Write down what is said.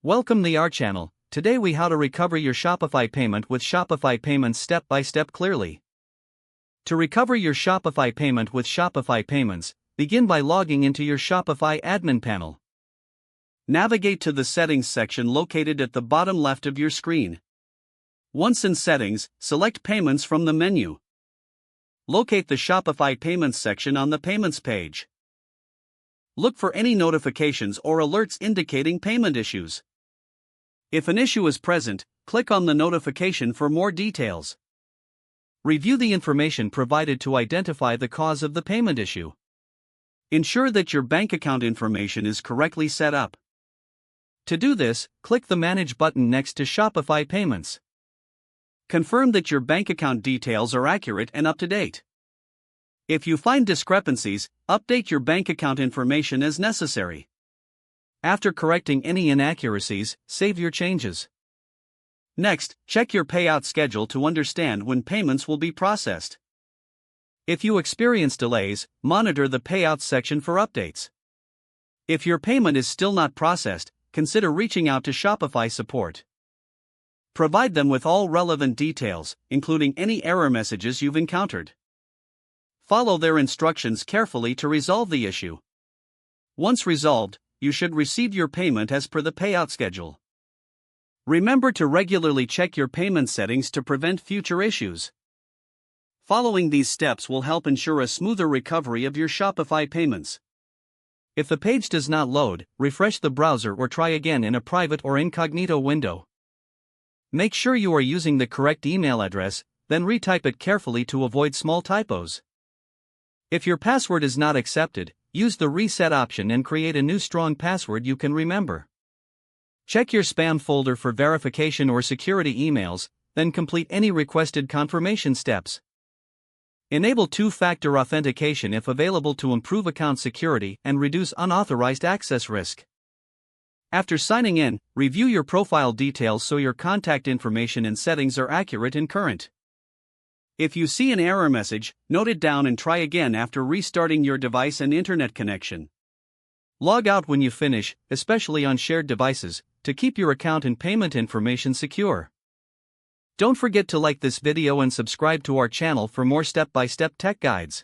Welcome to our channel. Today we how to recover your Shopify payment with Shopify Payments step by step clearly. To recover your Shopify payment with Shopify Payments, begin by logging into your Shopify admin panel. Navigate to the Settings section located at the bottom left of your screen. Once in Settings, select Payments from the menu. Locate the Shopify Payments section on the Payments page. Look for any notifications or alerts indicating payment issues. If an issue is present, click on the notification for more details. Review the information provided to identify the cause of the payment issue. Ensure that your bank account information is correctly set up. To do this, click the Manage button next to Shopify Payments. Confirm that your bank account details are accurate and up to date. If you find discrepancies, update your bank account information as necessary. After correcting any inaccuracies, save your changes. Next, check your payout schedule to understand when payments will be processed. If you experience delays, monitor the payouts section for updates. If your payment is still not processed, consider reaching out to Shopify support. Provide them with all relevant details, including any error messages you've encountered. Follow their instructions carefully to resolve the issue. Once resolved, you should receive your payment as per the payout schedule. Remember to regularly check your payment settings to prevent future issues. Following these steps will help ensure a smoother recovery of your Shopify payments. If the page does not load, refresh the browser or try again in a private or incognito window. Make sure you are using the correct email address, then retype it carefully to avoid small typos. If your password is not accepted, use the reset option and create a new strong password you can remember. Check your spam folder for verification or security emails, then complete any requested confirmation steps. Enable two-factor authentication if available to improve account security and reduce unauthorized access risk. After signing in, review your profile details so your contact information and settings are accurate and current. If you see an error message, note it down and try again after restarting your device and internet connection. Log out when you finish, especially on shared devices, to keep your account and payment information secure. Don't forget to like this video and subscribe to our channel for more step-by-step tech guides.